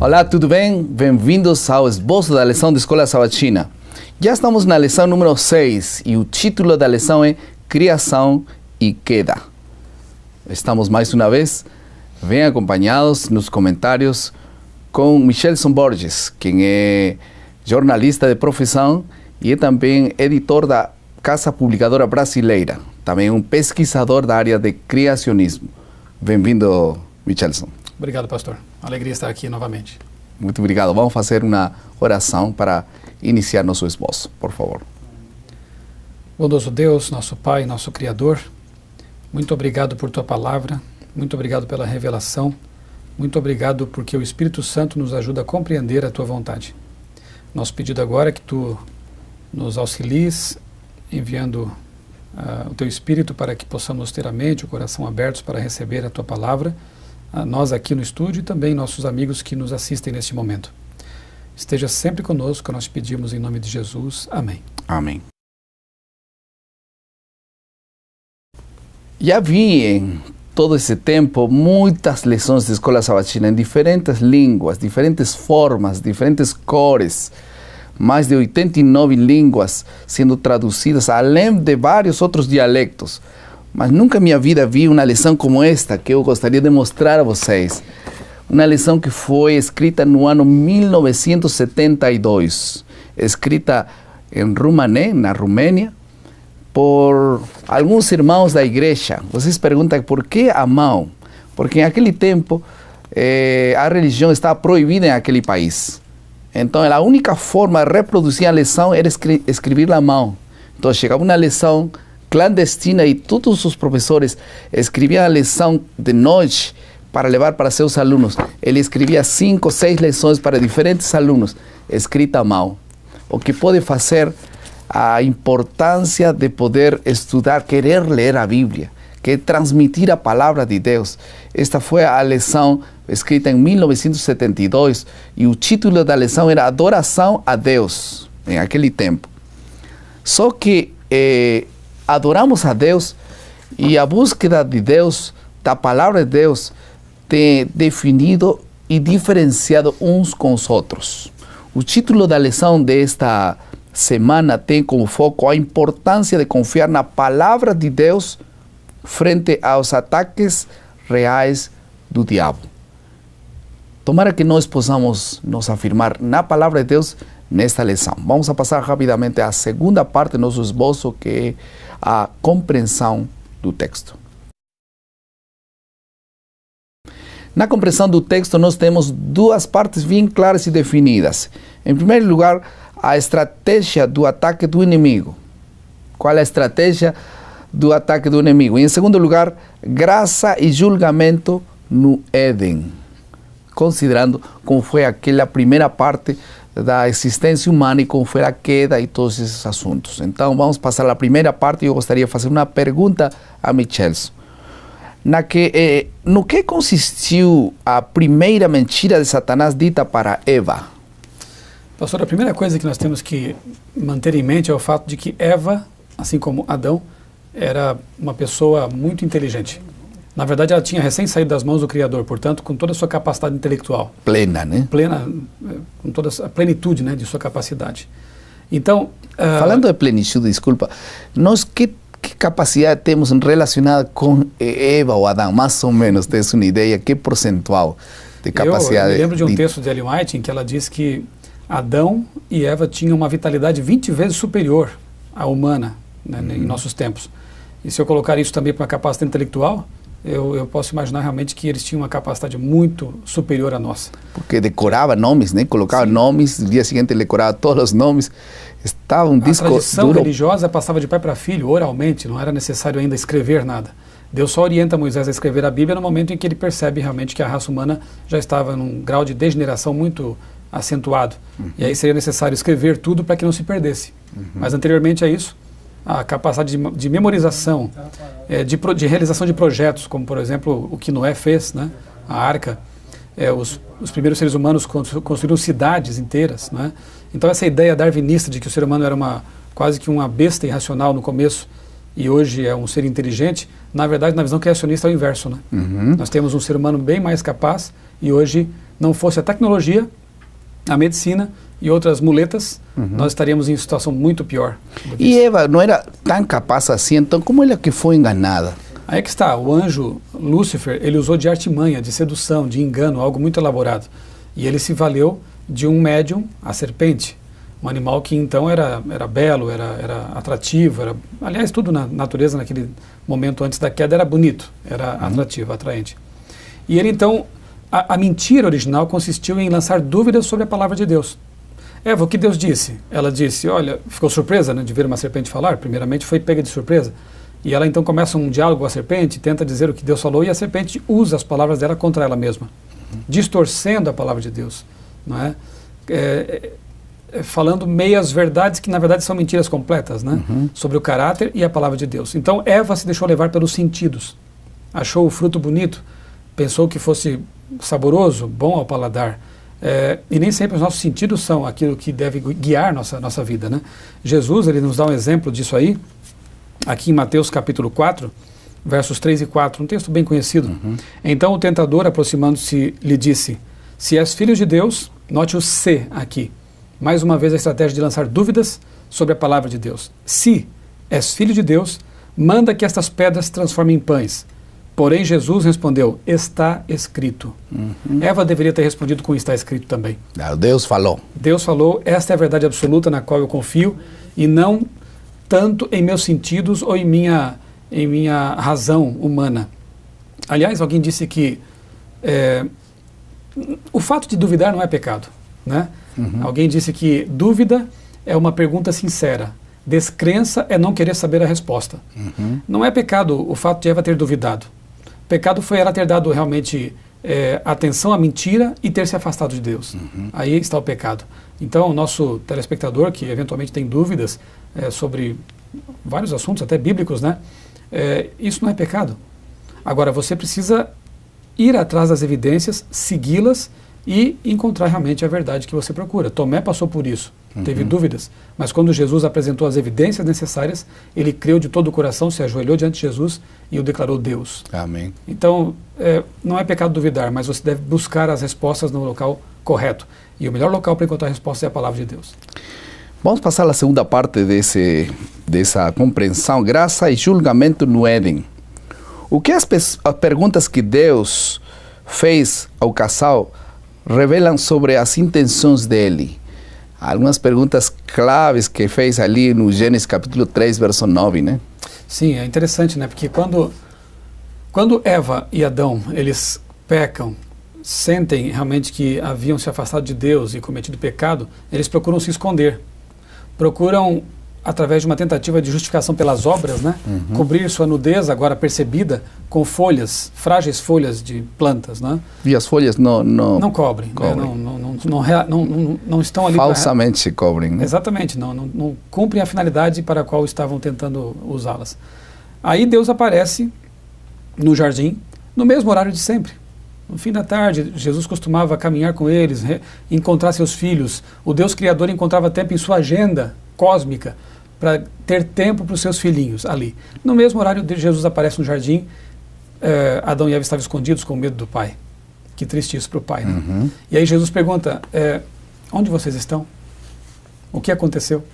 Olá, tudo bem? Bem-vindos ao esboço da lição de Escola Sabatina. Já estamos na lição número 6 e o título da lição é Criação e Queda. Estamos mais uma vez bem acompanhados nos comentários com Michelson Borges, quem é jornalista de profissão e é também editor da Casa Publicadora Brasileira, também um pesquisador da área de criacionismo. Bem-vindo, Michelson. Obrigado, pastor. Alegria estar aqui novamente. Muito obrigado. Vamos fazer uma oração para iniciar nosso esboço, por favor. Bondoso Deus, nosso Pai, nosso Criador, muito obrigado por Tua palavra, muito obrigado pela revelação, muito obrigado porque o Espírito Santo nos ajuda a compreender a Tua vontade. Nosso pedido agora é que Tu nos auxilies, enviando o Teu Espírito para que possamos ter a mente e o coração abertos para receber a Tua palavra, nós aqui no estúdio e também nossos amigos que nos assistem neste momento. Esteja sempre conosco, nós pedimos em nome de Jesus. Amém. Amém. Já vi em todo esse tempo muitas lições de Escola Sabatina em diferentes línguas, diferentes formas, diferentes cores, mais de 89 línguas sendo traduzidas, além de vários outros dialectos. Mas nunca na minha vida vi uma lição como esta que eu gostaria de mostrar a vocês. Uma lição que foi escrita no ano 1972, escrita em Rumané, na Romênia, por alguns irmãos da igreja. Vocês perguntam por que a mão? Porque naquele tempo a religião estava proibida naquele país. Então a única forma de reproduzir a lição era escrever à mão. Então chegava uma lição clandestina e todos os professores escreviam a lição de noite para levar para seus alunos. Ele escrevia 5 ou 6 lições para diferentes alunos, escrita à mão. O que pode fazer a importância de poder estudar, querer ler a Bíblia, que é transmitir a palavra de Deus. Esta foi a lição escrita em 1972 e o título da lição era Adoração a Deus, em aquele tempo. Só que adoramos a Deus e a búsqueda de Deus, da palavra de Deus, tem definido e diferenciado uns com os outros. O título da lição desta semana tem como foco a importância de confiar na palavra de Deus frente aos ataques reais do diabo. Tomara que nós possamos nos afirmar na palavra de Deus nesta lição. Vamos a passar rapidamente à segunda parte do nosso esboço, que é a compreensão do texto. Na compreensão do texto, nós temos duas partes bem claras e definidas. Em primeiro lugar, a estratégia do ataque do inimigo. Qual é a estratégia do ataque do inimigo? E em segundo lugar, graça e julgamento no Éden. Considerando como foi aquela primeira parte da existência humana e como foi a queda e todos esses assuntos. Então, vamos passar à primeira parte e eu gostaria de fazer uma pergunta a Michelson. No que consistiu a primeira mentira de Satanás dita para Eva? Pastor, a primeira coisa que nós temos que manter em mente é o fato de que Eva, assim como Adão, era uma pessoa muito inteligente. Na verdade, ela tinha recém saído das mãos do Criador, portanto, com toda a sua capacidade intelectual. Plena, né? Plena, com toda a plenitude, né, de sua capacidade. Então... Falando de plenitude, desculpa, nós que capacidade temos relacionada com Eva ou Adão? Mais ou menos, tens uma ideia, que percentual de capacidade? Eu me lembro de um texto de Ellen White em que ela diz que Adão e Eva tinham uma vitalidade 20 vezes superior à humana, né, em nossos tempos. E se eu colocar isso também para uma capacidade intelectual, eu posso imaginar realmente que eles tinham uma capacidade muito superior à nossa. Porque decorava nomes, né? Colocava nomes, no dia seguinte ele decorava todos os nomes. Estava um disco duro. A tradição religiosa passava de pai para filho, oralmente, não era necessário ainda escrever nada. Deus só orienta Moisés a escrever a Bíblia no momento em que ele percebe realmente que a raça humana já estava num grau de degeneração muito acentuado. E aí seria necessário escrever tudo para que não se perdesse. Mas anteriormente a isso, a capacidade de memorização, de realização de projetos, como por exemplo o que Noé fez, né? A arca, os primeiros seres humanos construíram cidades inteiras, né? Então essa ideia darwinista de que o ser humano era quase que uma besta irracional no começo e hoje é um ser inteligente, na verdade na visão criacionista é o inverso, né? Nós temos um ser humano bem mais capaz e hoje não fosse a tecnologia, a medicina e outras muletas, nós estaríamos em situação muito pior. E Eva não era tão capaz assim, então como ela que foi enganada? Aí que está, o anjo Lúcifer, ele usou de artimanha, de sedução, de engano, algo muito elaborado. E ele se valeu de um médium, a serpente, um animal que então era belo, era atrativo, aliás, tudo na natureza naquele momento antes da queda era bonito, era atrativo, atraente. E ele então, a mentira original consistiu em lançar dúvidas sobre a palavra de Deus. Eva, o que Deus disse? Ela disse, olha, ficou surpresa, né, de ver uma serpente falar, primeiramente foi pega de surpresa. E ela então começa um diálogo com a serpente, tenta dizer o que Deus falou, e a serpente usa as palavras dela contra ela mesma, distorcendo a palavra de Deus, não é? Falando meias verdades que na verdade são mentiras completas, né? Sobre o caráter e a palavra de Deus. Então Eva se deixou levar pelos sentidos, achou o fruto bonito, pensou que fosse saboroso, bom ao paladar, e nem sempre os nossos sentidos são aquilo que deve guiar nossa vida, né? Jesus, ele nos dá um exemplo disso aí, aqui em Mateus capítulo 4, versos 3 e 4, um texto bem conhecido. Então o tentador, aproximando-se, lhe disse, se és filho de Deus, note o se aqui, mais uma vez a estratégia de lançar dúvidas sobre a palavra de Deus. Se és filho de Deus, manda que estas pedras se transformem em pães. Porém Jesus respondeu, está escrito. Eva deveria ter respondido com está escrito também. Deus falou. Deus falou, esta é a verdade absoluta na qual eu confio, e não tanto em meus sentidos ou em minha razão humana. Aliás, alguém disse que o fato de duvidar não é pecado, né? Alguém disse que dúvida é uma pergunta sincera, descrença é não querer saber a resposta. Não é pecado o fato de Eva ter duvidado. Pecado foi ela ter dado realmente atenção à mentira e ter se afastado de Deus. Aí está o pecado. Então, o nosso telespectador, que eventualmente tem dúvidas sobre vários assuntos, até bíblicos, né? Isso não é pecado. Agora, você precisa ir atrás das evidências, segui-las e encontrar realmente a verdade que você procura. Tomé passou por isso, teve dúvidas, mas quando Jesus apresentou as evidências necessárias, ele creu de todo o coração, se ajoelhou diante de Jesus e o declarou Deus. Amém. Então, não é pecado duvidar, mas você deve buscar as respostas no local correto. E o melhor local para encontrar respostas é a palavra de Deus. Vamos passar à segunda parte dessa compreensão, graça e julgamento no Éden. O que as perguntas que Deus fez ao casal revelam sobre as intenções dele? Algumas perguntas claves que fez ali no Gênesis capítulo 3, verso 9, né? Sim, é interessante, né? Porque quando Eva e Adão, eles pecam, sentem realmente que haviam se afastado de Deus e cometido pecado, eles procuram se esconder. Procuram, através de uma tentativa de justificação pelas obras, né? Cobrir sua nudez, agora percebida, com folhas, frágeis folhas de plantas, né? E as folhas não cobrem. Né? Não estão ali... Falsamente se cobrem, né? Exatamente, não cumprem a finalidade para a qual estavam tentando usá-las. Aí Deus aparece no jardim, no mesmo horário de sempre. No fim da tarde, Jesus costumava caminhar com eles, encontrar seus filhos. O Deus Criador encontrava tempo em sua agenda cósmica para ter tempo para os seus filhinhos ali. No mesmo horário, Jesus aparece no jardim, Adão e Eva estavam escondidos com medo do pai. Que triste isso para o pai, né? E aí Jesus pergunta, onde vocês estão? O que aconteceu?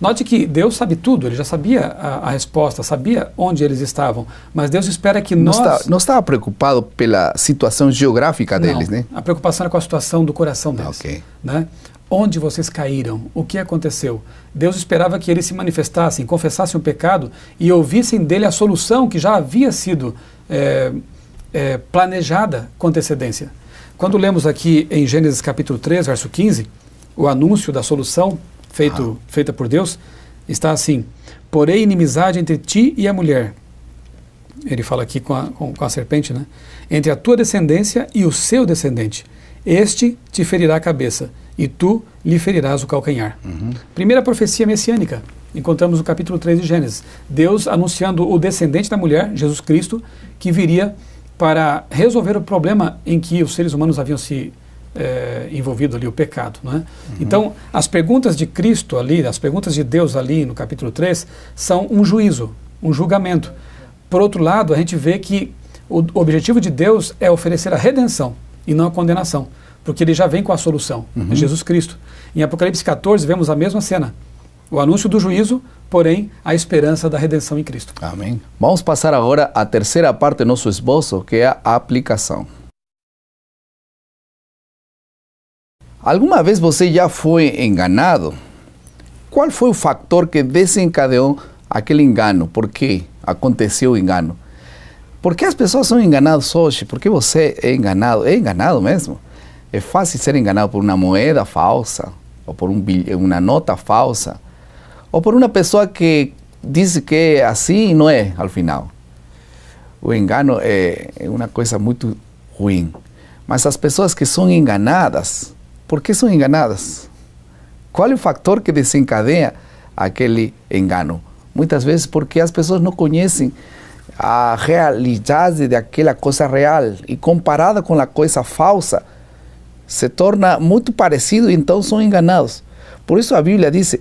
Note que Deus sabe tudo, ele já sabia a resposta, sabia onde eles estavam, mas Deus espera que nós... Não estava preocupado pela situação geográfica deles, né? A preocupação era com a situação do coração deles. Né? Onde vocês caíram? O que aconteceu? Deus esperava que eles se manifestassem, confessassem o pecado e ouvissem dele a solução que já havia sido planejada com antecedência. Quando lemos aqui em Gênesis capítulo 3, verso 15, o anúncio da solução feita por Deus, está assim, porém inimizade entre ti e a mulher. Ele fala aqui com a serpente, né? Entre a tua descendência e o seu descendente. Este te ferirá a cabeça, e tu lhe ferirás o calcanhar. Primeira profecia messiânica, encontramos no capítulo 3 de Gênesis. Deus anunciando o descendente da mulher, Jesus Cristo, que viria para resolver o problema em que os seres humanos haviam se envolvido ali, o pecado, não é? Então, as perguntas de Cristo ali, as perguntas de Deus ali no capítulo 3, são um juízo, um julgamento. Por outro lado, a gente vê que o objetivo de Deus é oferecer a redenção e não a condenação. porque ele já vem com a solução, é Jesus Cristo. Em Apocalipse 14 vemos a mesma cena, o anúncio do juízo, porém a esperança da redenção em Cristo. Amém. Vamos passar agora à terceira parte do nosso esboço, que é a aplicação. Alguma vez você já foi enganado? Qual foi o fator que desencadeou aquele engano? Por que aconteceu o engano? Por que as pessoas são enganadas hoje? Por que você é enganado? É enganado mesmo? É fácil ser enganado por uma moeda falsa, ou por uma nota falsa, ou por uma pessoa que diz que é assim e não é, ao final. O engano é uma coisa muito ruim. Mas as pessoas que são enganadas, por que são enganadas? Qual é o fator que desencadeia aquele engano? Muitas vezes porque as pessoas não conhecem a realidade daquela coisa real e comparada com a coisa falsa se torna muito parecido e então são enganados. Por isso a Bíblia diz: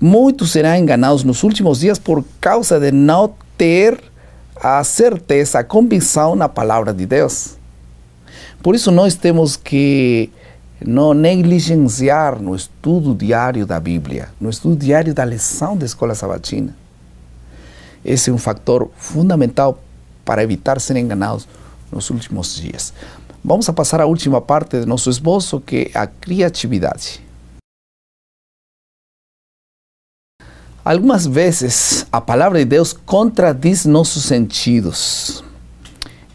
muitos serão enganados nos últimos dias por causa de não ter a certeza, a convicção na palavra de Deus. Por isso nós temos que não negligenciar no estudo diário da Bíblia, no estudo diário da lição da escola sabatina. Esse é um fator fundamental para evitar ser enganados nos últimos dias. Vamos a passar à última parte do nosso esboço, que é a criatividade. Algumas vezes a palavra de Deus contradiz nossos sentidos.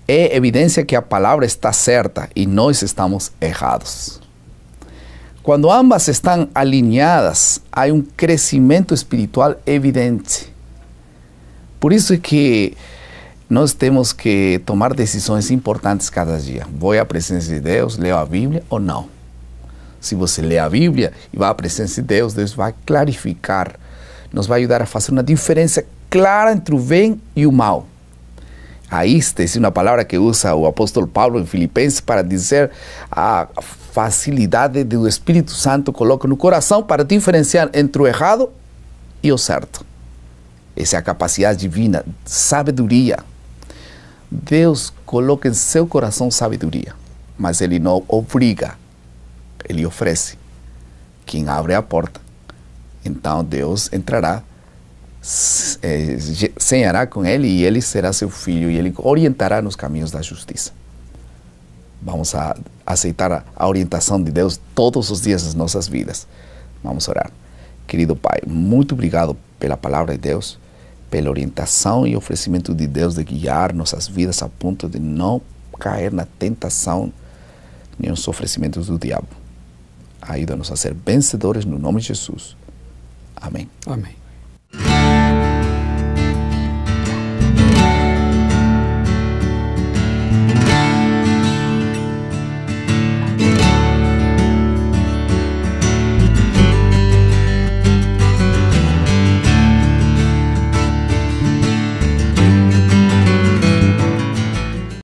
É evidência que a palavra está certa e nós estamos errados. Quando ambas estão alinhadas, há um crescimento espiritual evidente. Por isso é que nós temos que tomar decisões importantes cada dia. Vou à presença de Deus, leio a Bíblia ou não? Se você lê a Bíblia e vai à presença de Deus, Deus vai clarificar, nos vai ajudar a fazer uma diferença clara entre o bem e o mal. Aí está uma palavra que usa o apóstolo Paulo em Filipenses para dizer a facilidade do Espírito Santo coloca no coração para diferenciar entre o errado e o certo. Essa é a capacidade divina, sabedoria. Deus coloca em seu coração sabedoria, mas Ele não obriga, Ele oferece. Quem abre a porta, então Deus entrará, cenhará com Ele e Ele será seu filho e Ele orientará nos caminhos da justiça. Vamos a aceitar a orientação de Deus todos os dias das nossas vidas. Vamos orar. Querido Pai, muito obrigado pela palavra de Deus, pela orientação e oferecimento de Deus de guiar nossas vidas a ponto de não cair na tentação nem nos oferecimentos do diabo. Ajuda-nos a ser vencedores no nome de Jesus. Amém. Amém.